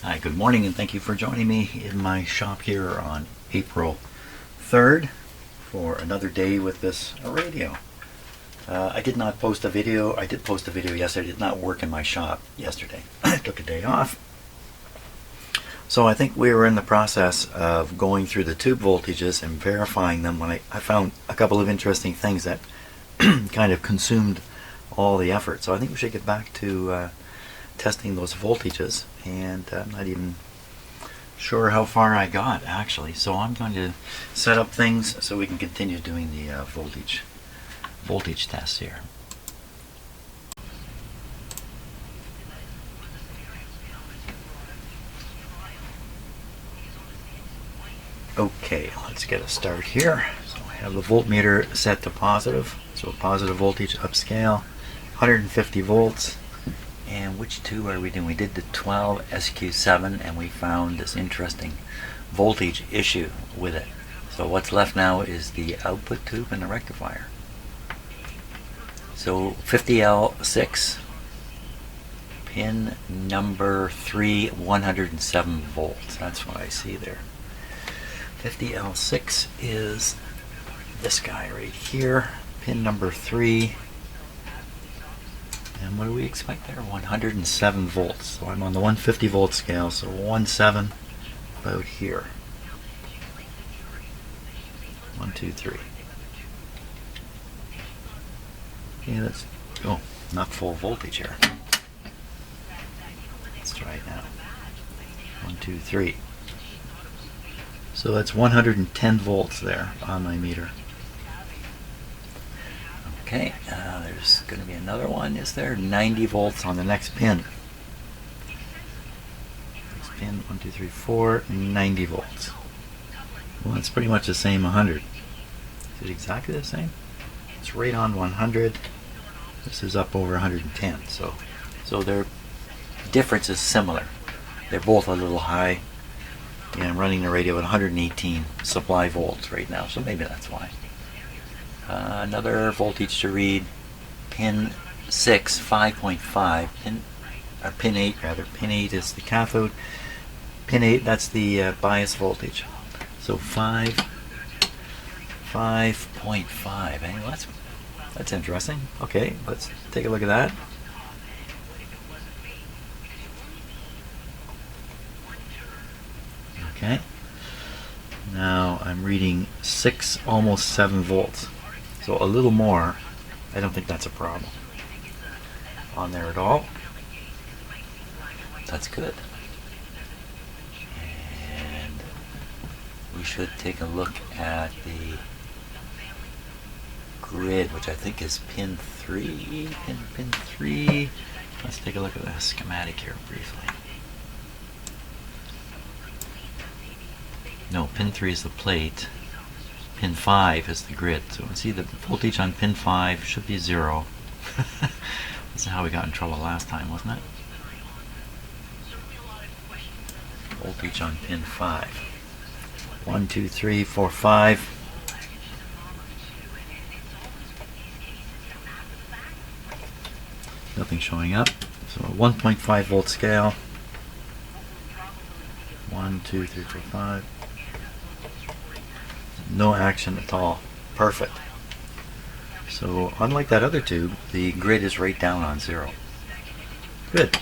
Hi, good morning, and thank you for joining me in my shop here on April 3rd for another day with this radio. I did not post a video. I did post a video yesterday. I did not work in my shop yesterday. I took a day off. So I think we were in the process of going through the tube voltages and verifying them when I found a couple of interesting things that kind of consumed all the effort. So I think we should get back to testing those voltages, and I'm not even sure how far I got actually. So I'm going to set up things so we can continue doing the voltage tests here. Okay, let's get a start here. So I have the voltmeter set to positive, so positive voltage upscale, 150 volts. And which two are we doing? We did the 12 SQ7 and we found this interesting voltage issue with it. So what's left now is the output tube and the rectifier. So 50L6, pin number 3, 107 volts. That's what I see there. 50L6 is this guy right here, pin number 3. And what do we expect there? 107 volts. So I'm on the 150 volt scale, so 17 about here. 1, 2, 3. Okay, that's not full voltage here. Let's try it now. 1, 2, 3. So that's 110 volts there on my meter. Okay, there's going to be another one, is there? 90 volts on the next pin. Next pin, 1, 2, 3, 4, 90 volts. Well, it's pretty much the same 100. Is it exactly the same? It's right on 100. This is up over 110. So their difference is similar. They're both a little high. Yeah, I'm running the radio at 118 supply volts right now, so maybe that's why. Another voltage to read, pin 6, 5.5, pin 8 rather. Pin 8 is the cathode. Pin 8, that's the bias voltage. So 5.5. Hey, well, that's interesting. Okay, let's take a look at that. Okay. Now I'm reading 6, almost 7 volts. So a little more. I don't think that's a problem on there at all. That's good. And we should take a look at the grid, which I think is pin 3. Pin 3. Let's take a look at the schematic here briefly. No, pin 3 is the plate. Pin 5 is the grid. So we see the voltage on pin 5 should be 0. This is how we got in trouble last time, wasn't it? Voltage on pin 5. 1, 2, 3, 4, 5. Nothing showing up. So a 1.5 volt scale. 1, 2, 3, 4, 5. No action at all. Perfect. So unlike that other tube, the grid is right down on 0. Good.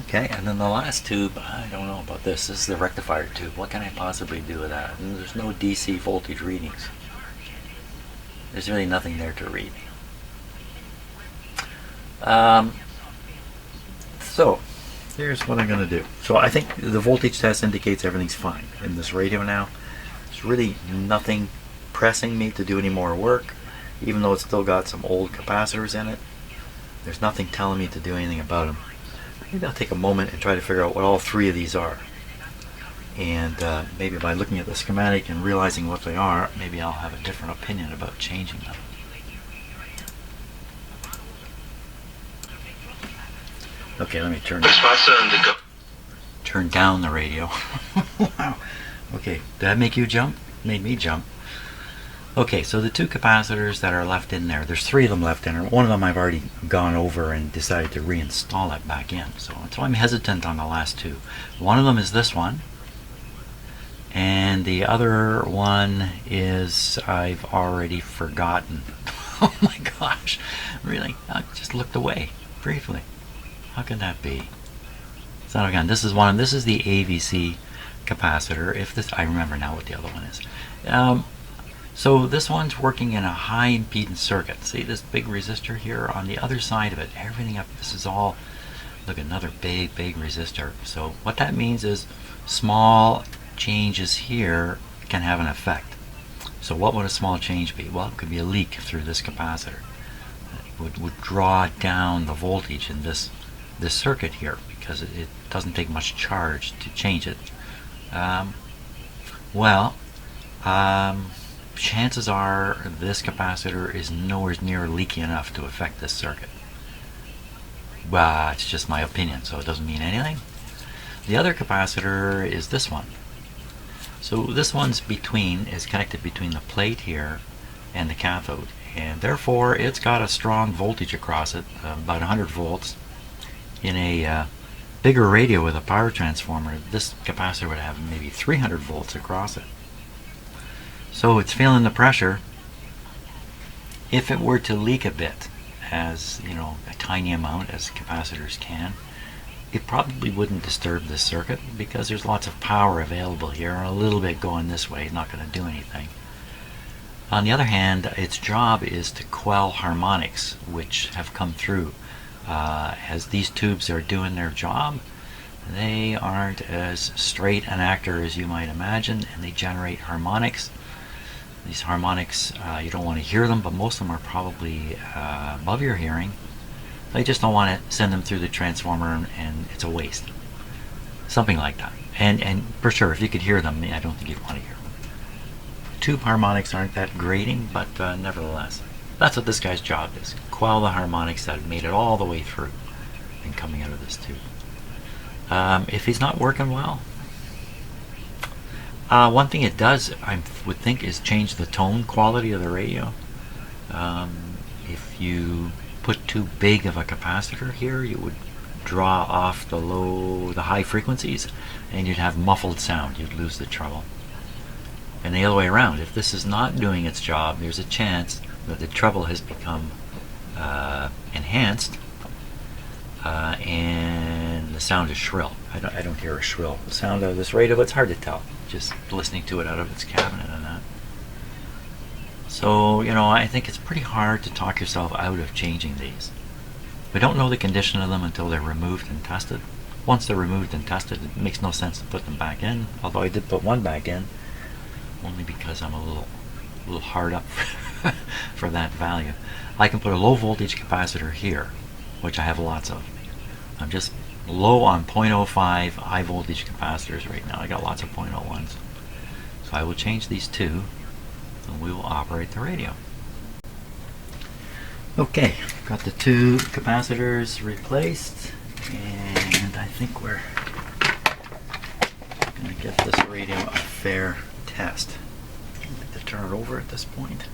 Okay, and then the last tube, I don't know about this. This is the rectifier tube. What can I possibly do with that? And there's no DC voltage readings. There's really nothing there to read. So here's what I'm going to do. So I think the voltage test indicates everything's fine in this radio now. There's really nothing pressing me to do any more work, even though it's still got some old capacitors in it. There's nothing telling me to do anything about them. Maybe I'll take a moment and try to figure out what all 3 of these are. And maybe by looking at the schematic and realizing what they are, maybe I'll have a different opinion about changing them. Okay, let me turn down the radio. Wow. Okay, did that make you jump? Made me jump. Okay, so the two capacitors that are left in there, there's three of them left in there. One of them I've already gone over and decided to reinstall it back in. So I'm hesitant on the last two. One of them is this one. And the other one is I've already forgotten. Oh my gosh, really? I just looked away briefly. How can that be? So again, this is one. This is the AVC capacitor. If this, I remember now what the other one is. So this one's working in a high impedance circuit. See this big resistor here on the other side of it. Everything up. This is all. Look, another big resistor. So what that means is small changes here can have an effect. So what would a small change be? Well, it could be a leak through this capacitor. It would draw down the voltage in this circuit here because it doesn't take much charge to change it. Chances are this capacitor is nowhere near leaky enough to affect this circuit. Well, it's just my opinion, so it doesn't mean anything. The other capacitor is this one. So this one's is connected between the plate here and the cathode, and therefore it's got a strong voltage across it, about 100 volts. In a bigger radio with a power transformer, this capacitor would have maybe 300 volts across it. So it's feeling the pressure. If it were to leak a bit, as you know, a tiny amount as capacitors can, it probably wouldn't disturb this circuit because there's lots of power available here, and a little bit going this way is not going to do anything. On the other hand, its job is to quell harmonics which have come through. As these tubes are doing their job, they aren't as straight an actor as you might imagine, and they generate harmonics. These harmonics, you don't want to hear them, but most of them are probably above your hearing. They just don't want to send them through the transformer, and it's a waste. Something like that. And for sure, if you could hear them, I don't think you'd want to hear them. Tube harmonics aren't that grating, but nevertheless, that's what this guy's job is. Quell the harmonics that have made it all the way through and coming out of this tube. If he's not working well, one thing it does, I would think, is change the tone quality of the radio. If you put too big of a capacitor here, you would draw off the high frequencies, and you'd have muffled sound. You'd lose the treble. And the other way around, if this is not doing its job, there's a chance that the treble has become enhanced, and the sound is shrill. I don't hear a shrill sound out of this radio, but it's hard to tell just listening to it out of its cabinet and that. So, I think it's pretty hard to talk yourself out of changing these. We don't know the condition of them until they're removed and tested. Once they're removed and tested, it makes no sense to put them back in, although I did put one back in, only because I'm a little hard up for that value. I can put a low voltage capacitor here, which I have lots of. I'm just low on 0.05 high voltage capacitors right now. I got lots of 0.01s. So I will change these two, and we will operate the radio. Okay, got the two capacitors replaced, and I think we're going to get this radio a fair test. I'd like to turn it over at this point.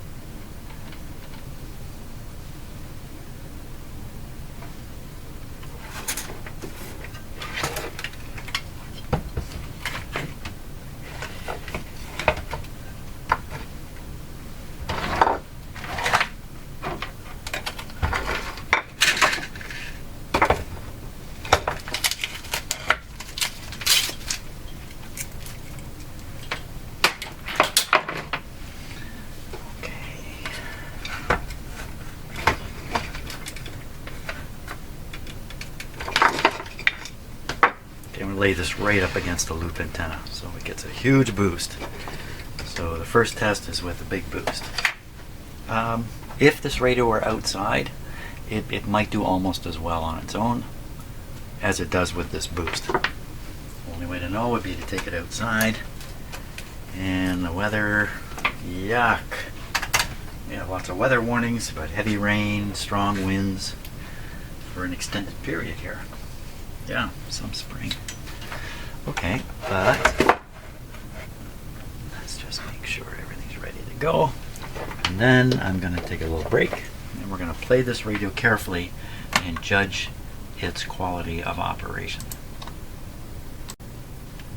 I'm going to lay this right up against the loop antenna so it gets a huge boost. So the first test is with a big boost. If this radio were outside, it might do almost as well on its own as it does with this boost. The only way to know would be to take it outside. And the weather, yuck. We have lots of weather warnings about heavy rain, strong winds for an extended period here. Yeah, some spring. Okay, but let's just make sure everything's ready to go. then I'm going to take a little break, and we're going to play this radio carefully and judge its quality of operation.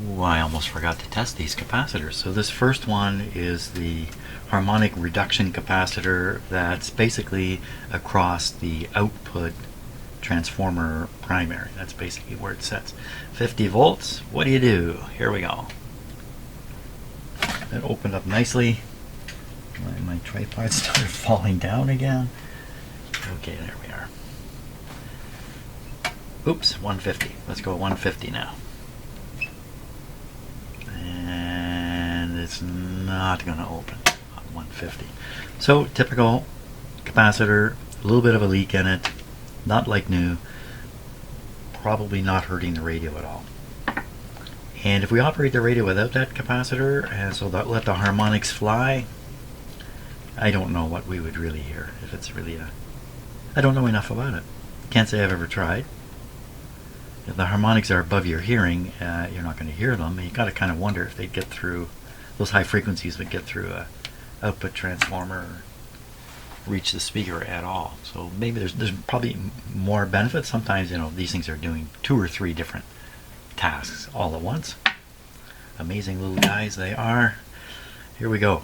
Ooh, I almost forgot to test these capacitors. So this first one is the harmonic reduction capacitor that's basically across the output transformer primary. That's basically where it sets. 50 volts. What do? Here we go. That opened up nicely. My tripod started falling down again. Okay, there we are. Oops, 150. Let's go 150 now. And it's not going to open on 150. So, typical capacitor, a little bit of a leak in it, not like new, probably not hurting the radio at all. And if we operate the radio without that capacitor, and so that let the harmonics fly, I don't know what we would really hear. If it's really I don't know enough about it. Can't say I've ever tried. If the harmonics are above your hearing, you're not going to hear them. You got to kind of wonder if they'd get through, those high frequencies would get through a output transformer, or reach the speaker at all. So maybe there's probably more benefits. Sometimes, you know, these things are doing 2 or 3 different tasks all at once. Amazing little guys they are. Here we go.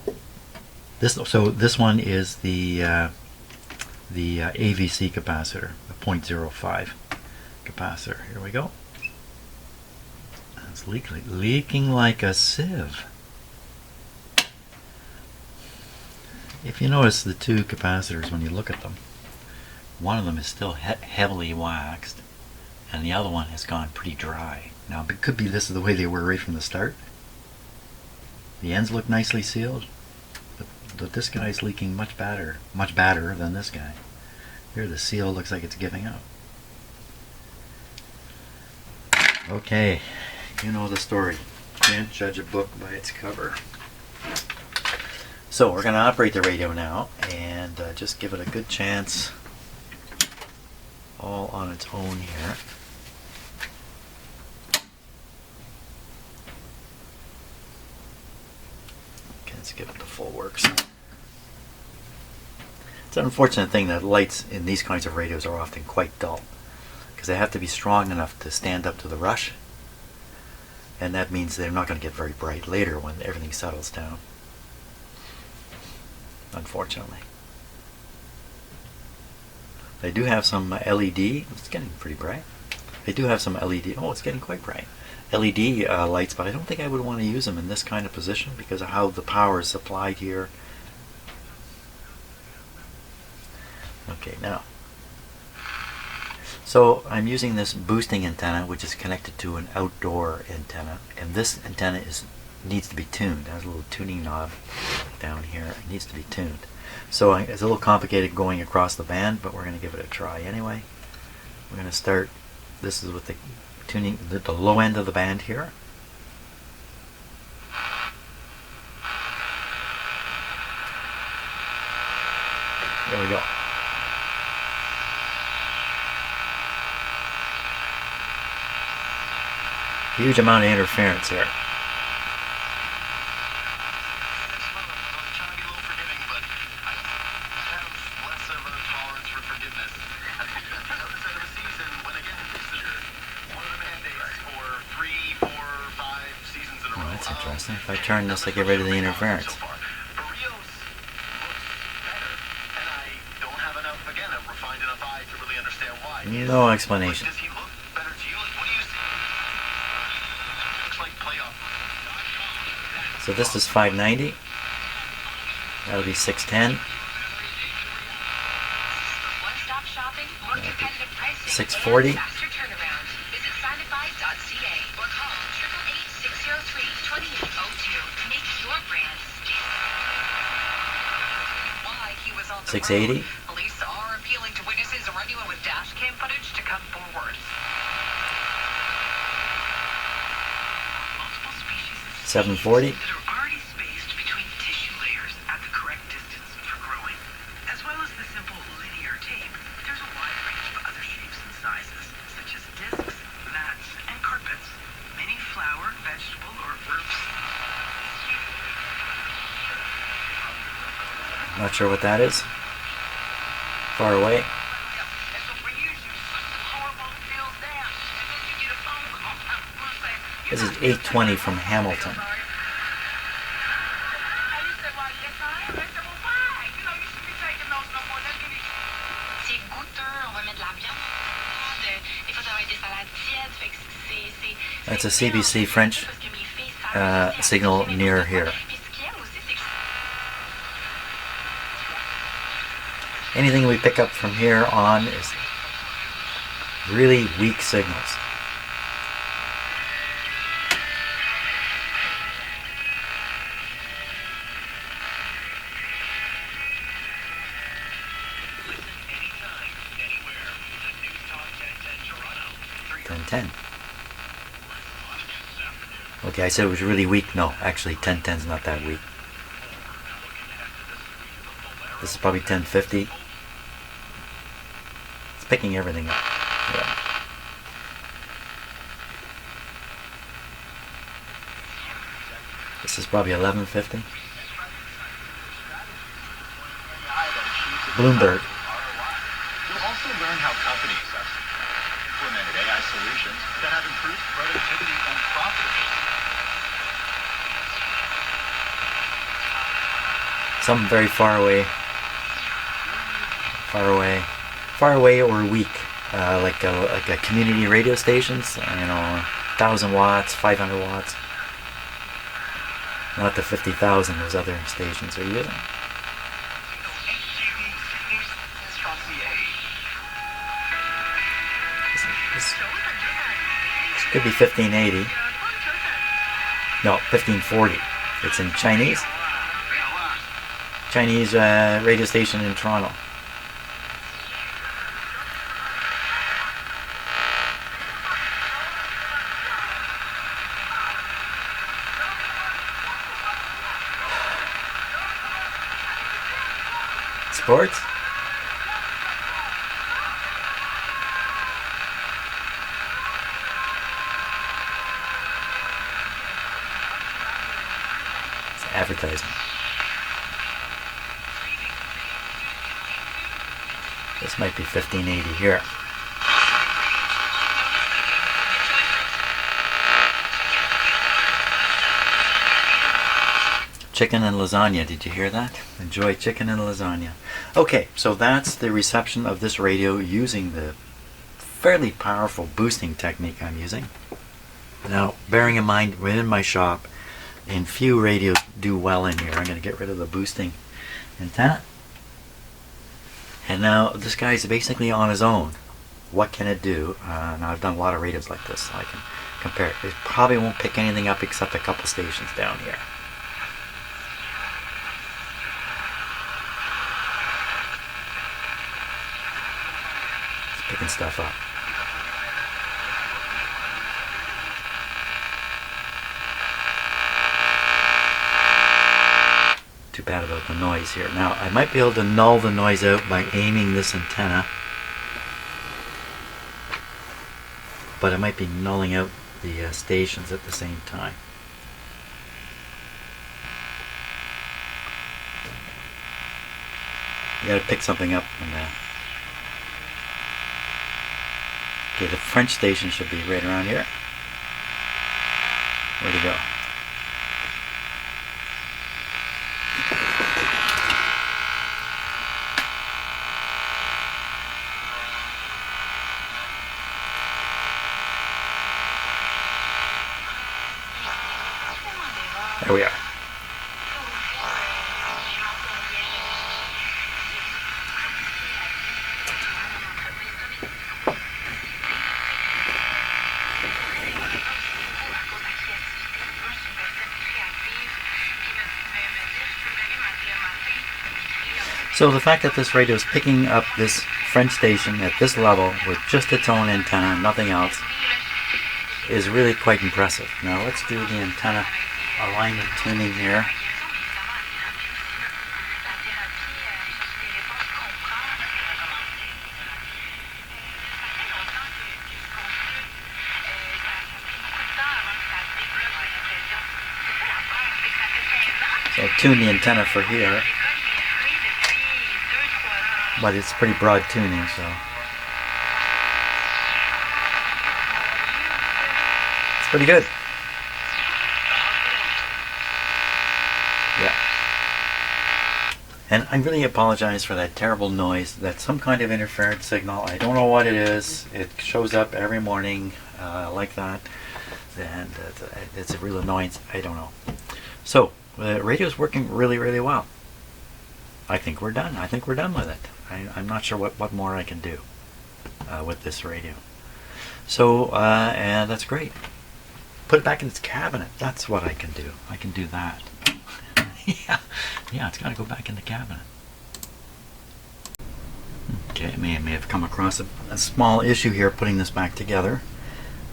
This one is the AVC capacitor, the 0.05 capacitor. Here we go. It's leaking like a sieve. If you notice the 2 capacitors when you look at them, one of them is still heavily waxed, and the other one has gone pretty dry. Now, it could be this is the way they were right from the start. The ends look nicely sealed, but this guy's leaking much badder than this guy. Here, the seal looks like it's giving out. Okay, you know the story. Can't judge a book by its cover. So we're going to operate the radio now and just give it a good chance all on its own here. Okay, let's give it the full works. It's an unfortunate thing that lights in these kinds of radios are often quite dull, because they have to be strong enough to stand up to the rush, and that means they're not going to get very bright later when everything settles down, unfortunately. They do have some LED. It's getting pretty bright. They do have some LED. Oh, it's getting quite bright. LED lights, but I don't think I would want to use them in this kind of position because of how the power is supplied here. Okay, now, so I'm using this boosting antenna, which is connected to an outdoor antenna, and this antenna needs to be tuned. There's a little tuning knob down here. It needs to be tuned. So it's a little complicated going across the band, but we're going to give it a try anyway. We're going to start. This is with the tuning, the low end of the band here. There we go. Huge amount of interference here. Oh, that's interesting. If I turn this, I get rid of the interference. No explanation. So this is 590. That'll be 610. 640. $680. Police are appealing to witnesses or anyone with dash cam footage to come forward. $740. That are already spaced between tissue layers at the correct distance for growing. As well as the simple linear tape, there's a wide range of other shapes and sizes, such as discs, mats, and carpets. Many flower, vegetable, or herbs. Not Not sure what that is. Far away. This is 820 from Hamilton. That's a CBC French signal near here. Anything we pick up from here on is really weak signals. Okay, I said it was really weak. No, actually 1010's not that weak. This is probably 1050. It's picking everything up. Yeah. This is probably 1150. Bloomberg. You'll also learn how companies have implemented AI solutions that have improved productivity and profitability. Some very far away or weak, like a community radio stations. 1,000 watts, 500 watts. Not the 50,000 those other stations are using. This could be 1580. No, 1540. It's in Chinese. Chinese radio station in Toronto. Sports? It's advertising. This might be 1580 here. Chicken and lasagna. Did you hear that? Enjoy chicken and lasagna. Okay, so that's the reception of this radio using the fairly powerful boosting technique I'm using. Now, bearing in mind, within my shop, and few radios do well in here. I'm going to get rid of the boosting antenna. And now this guy's basically on his own. What can it do? Now I've done a lot of radios like this, so I can compare it. It probably won't pick anything up except a couple stations down here. It's picking stuff up. Too bad about the noise here. Now I might be able to null the noise out by aiming this antenna, but I might be nulling out the stations at the same time. You gotta pick something up from that. Okay, the French station should be right around here. Where'd it go? There we are. So the fact that this radio is picking up this French station at this level with just its own antenna, nothing else, is really quite impressive. Now let's do the antenna alignment tuning here. So tune the antenna for here. but it's pretty broad tuning, so it's pretty good. Yeah. And I really apologize for that terrible noise. That's some kind of interference signal. I don't know what it is. It shows up every morning like that, and it's a real annoyance. I don't know. So the radio's working really, really well. I think we're done. I think we're done with it. I'm not sure what more I can do with this radio. So and that's great. Put it back in its cabinet. That's what I can do. I can do that. Yeah, it's got to go back in the cabinet. Okay, I may have come across a small issue here putting this back together.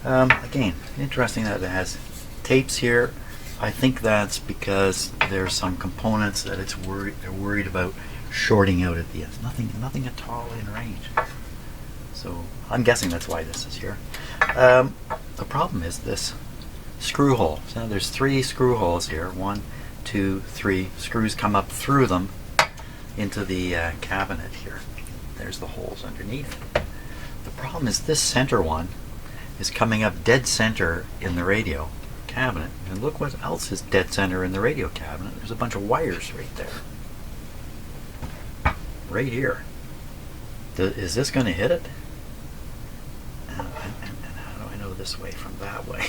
Again, interesting that it has tapes here. I think that's because there's some components that they're worried about shorting out at the end. Nothing at all in range. So I'm guessing that's why this is here. The problem is this screw hole. So there's 3 screw holes here. 1, 2, 3 screws come up through them into the cabinet here. There's the holes underneath. The problem is this center one is coming up dead center in the radio cabinet, and look what else is dead center in the radio cabinet. There's a bunch of wires right there, right here. Is this going to hit it? And how do I know this way from that way?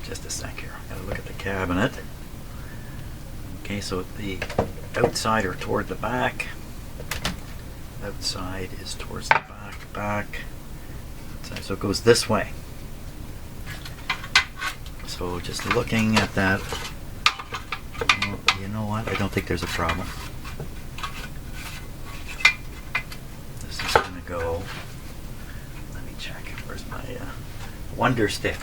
Just a sec here. I gotta look at the cabinet. Okay, so the outside are toward the back. Outside is towards the back. So it goes this way. So just looking at that, well, you know what? I don't think there's a problem. This is going to go, let me check. Where's my wonder stick?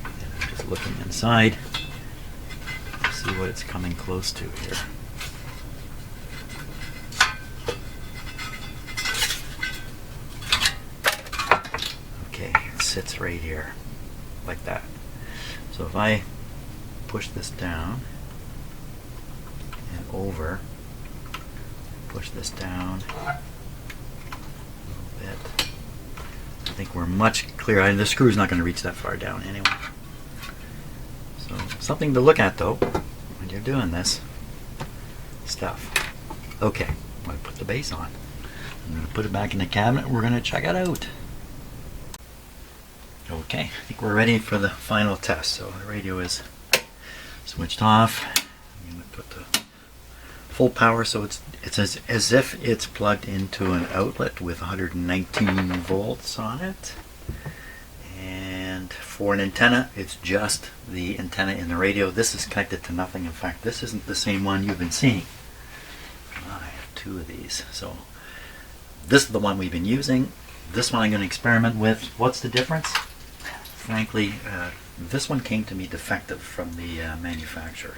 And I'm just looking inside to see what it's coming close to here. Sits right here like that. So if I push this down and over, push this down a little bit, I think we're much clearer. The screw's not going to reach that far down anyway. So something to look at though when you're doing this stuff. Okay, I'm going to put the base on. I'm going to put it back in the cabinet. We're going to check it out. Okay, I think we're ready for the final test. So the radio is switched off. I'm going to put the full power, so it's as if it's plugged into an outlet with 119 volts on it. And for an antenna, it's just the antenna in the radio. This is connected to nothing. In fact, this isn't the same one you've been seeing. I have 2 of these. So this is the one we've been using. This one I'm going to experiment with. What's the difference? Frankly, this one came to me defective from the manufacturer,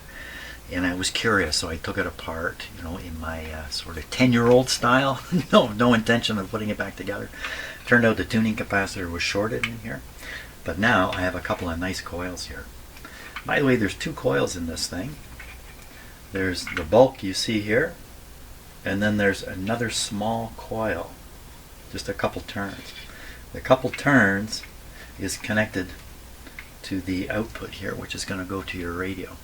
and I was curious, so I took it apart, in my sort of 10-year-old style. no intention of putting it back together. Turned out the tuning capacitor was shorted in here, but now I have a couple of nice coils here. By the way, there's 2 coils in this thing. There's the bulk you see here, and then there's another small coil, just a couple turns. The couple turns is connected to the output here, which is going to go to your radio.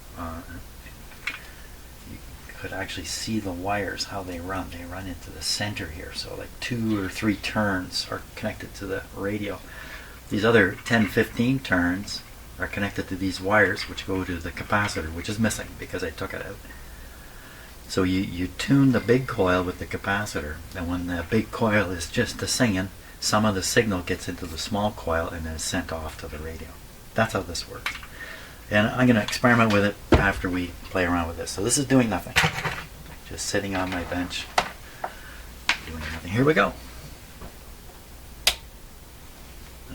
You could actually see the wires, how they run. They run into the center here, so like 2 or 3 turns are connected to the radio. These other 10-15 turns are connected to these wires, which go to the capacitor, which is missing because I took it out. So you tune the big coil with the capacitor, and when the big coil is just singing, some of the signal gets into the small coil and then is sent off to the radio. That's how this works. And I'm going to experiment with it after we play around with this. So this is doing nothing. Just sitting on my bench, doing nothing. Here we go.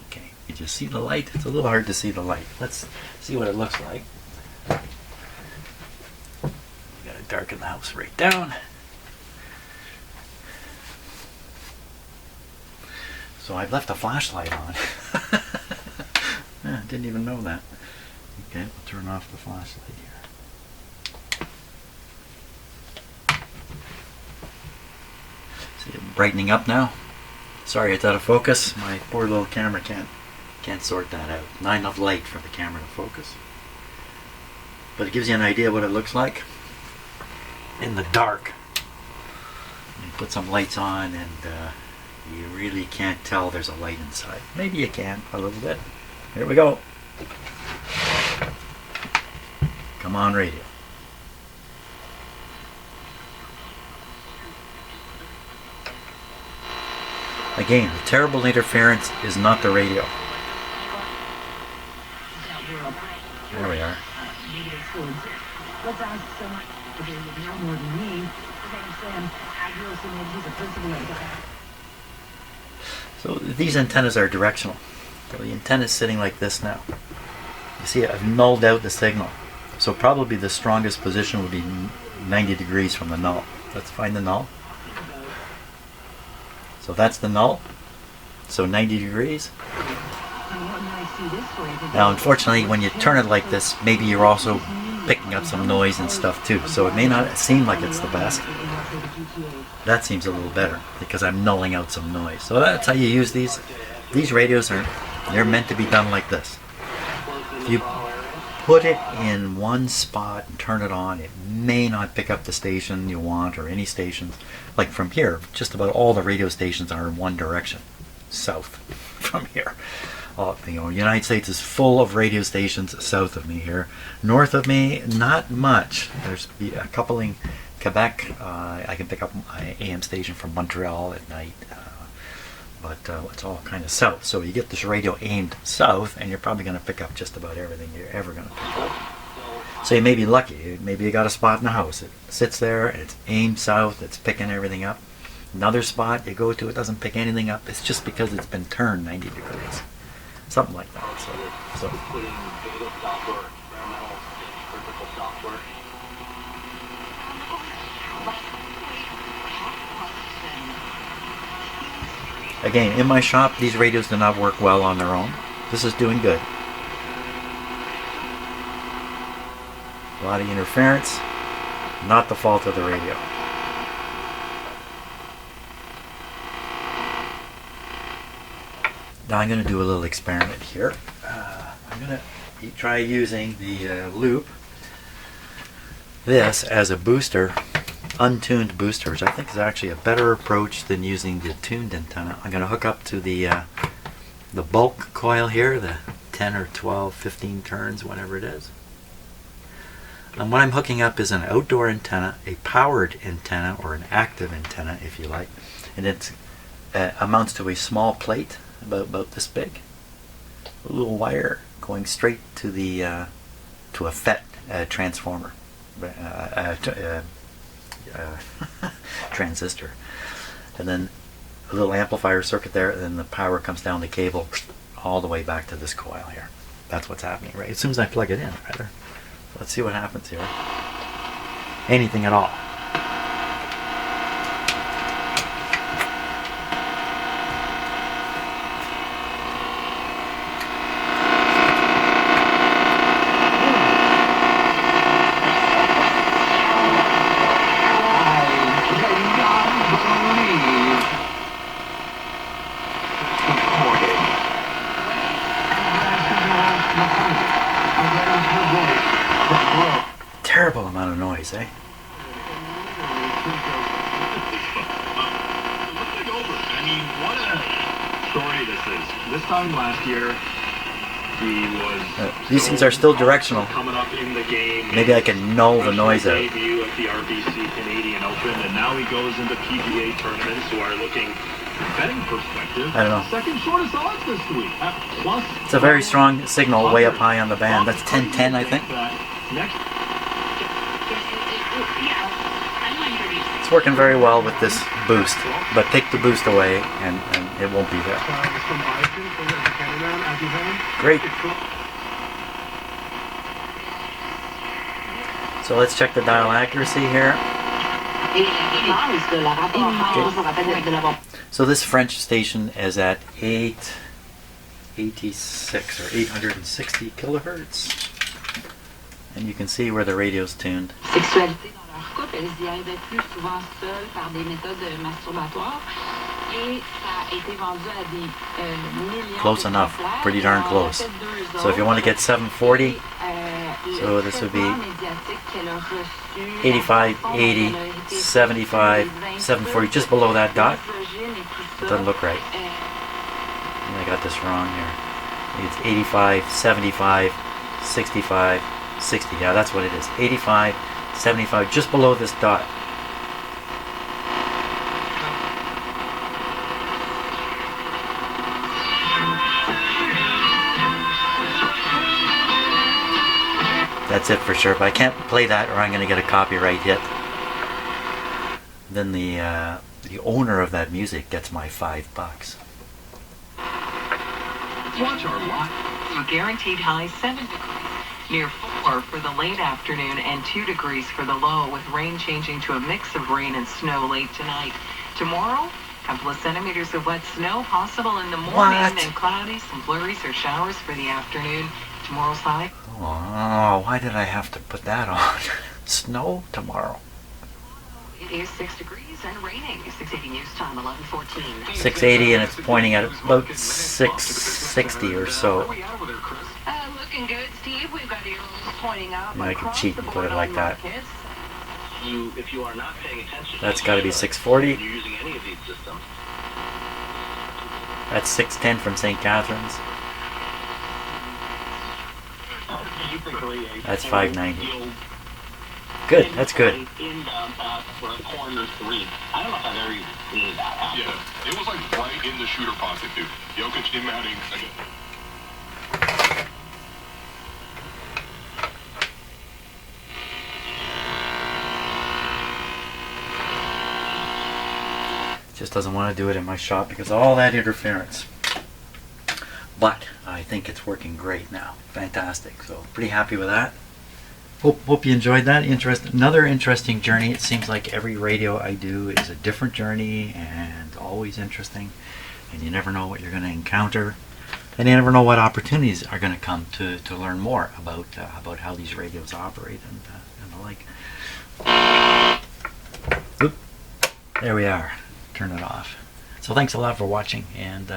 Okay, you just see the light? It's a little hard to see the light. Let's see what it looks like. Darken the house right down. So I've left a flashlight on. Yeah, didn't even know that. Okay, we'll turn off the flashlight here. See it brightening up now? Sorry, it's out of focus. My poor little camera can't sort that out. Not enough light for the camera to focus. But it gives you an idea what it looks like in the dark. You put some lights on and you really can't tell there's a light inside. Maybe you can a little bit. Here we go. Come on, radio. Again, the terrible interference is not the radio. There we are. So these antennas are directional. So the antenna is sitting like this now. You see, I've nulled out the signal. So probably the strongest position would be 90 degrees from the null. Let's find the null. So that's the null. So 90 degrees. Now unfortunately when you turn it like this, maybe you're also picking up some noise and stuff too. So it may not seem like it's the best. That seems a little better because I'm nulling out some noise. So that's how you use these. These radios they're meant to be done like this. If you put it in one spot and turn it on, it may not pick up the station you want or any stations. Like from here, just about all the radio stations are in one direction, south from here. United States is full of radio stations south of me here. North of me, not much. There's a couple in Quebec. I can pick up my AM station from Montreal at night. But it's all kind of south. So you get this radio aimed south and you're probably going to pick up just about everything you're ever going to pick up. So you may be lucky. Maybe you got a spot in the house. It sits there and it's aimed south. It's picking everything up. Another spot you go to, it doesn't pick anything up. It's just because it's been turned 90 degrees. Something like that. So. Again, in my shop, these radios do not work well on their own. This is doing good. A lot of interference, not the fault of the radio. Now I'm going to do a little experiment here. I'm going to try using the loop, this as a booster, untuned booster, which I think is actually a better approach than using the tuned antenna. I'm going to hook up to the bulk coil here, the 10 or 12, 15 turns, whatever it is. And what I'm hooking up is an outdoor antenna, a powered antenna, or an active antenna if you like, and it amounts to a small plate about this big, a little wire going straight to the to a FET transformer, transistor, and then a little amplifier circuit there, and then the power comes down the cable all the way back to this coil here. That's what's happening, right? As soon as I plug it in, rather. Let's see what happens here. Anything at all. Terrible amount of noise, eh? I mean, what a story this is. This time last year, he was these things are still directional. Coming up in the game. Maybe I can null the noise out. Debut at the RBC Canadian Open, and now he goes into PGA tournaments who are looking, betting perspective, I don't know. second shortest odds this week. Plus, it's a very strong signal way up high on the band. That's 1010, I think. Next. It's working very well with this boost, but take the boost away and it won't be there. Great. So let's check the dial accuracy here. Okay. So this French station is at 886 or 860 kilohertz. And you can see where the radio's tuned. Sexualité dans leur couple, elles y arrivaient plus souvent seules par des méthodes masturbatoires. Et ça a été vendu à des millions Close enough, pretty darn close. So if you want to get 740, so this would be 85, 80, 75, 740, just below that dot. It doesn't look right. I got this wrong here. It's 85, 75, 65, 60. Yeah, that's what it is. 85, 75, just below this dot. That's it for sure, but I can't play that or I'm going to get a copyright hit. Then the owner of that music gets my $5. Watch our live. A guaranteed high 7 degrees, near 4 for the late afternoon and 2 degrees for the low, with rain changing to a mix of rain and snow late tonight. Tomorrow, a couple of centimeters of wet snow possible in the morning, and cloudy, some flurries or showers for the afternoon. Tomorrow's high. Oh, why did I have to put that on? Snow tomorrow. It is 6 degrees and raining. 680 news time, 11:14. 680 and it's pointing at about 660 or so. Looking good, Steve. We've got arrows pointing up. I could cheat and put it like that. If you are not paying attention, That's got to be 640. you're using any of these systems. That's 610 from St. Catharines. That's 590. Good, that's good. Inbound pass for a corner 3. I don't know if I've ever even seen that happen. Yeah, it was like right in the shooter pocket, dude. Jokic inbounding. Just doesn't want to do it in my shop because of all that interference. But I think it's working great now. Fantastic. So pretty happy with that. Hope you enjoyed that. Another interesting journey. It seems like every radio I do is a different journey and always interesting. And you never know what you're going to encounter. And you never know what opportunities are going to come to learn more about how these radios operate and the like. Oop. There we are. Turn it off. So thanks a lot for watching, and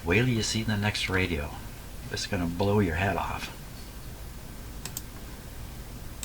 wait till you see the next radio. It's going to blow your head off.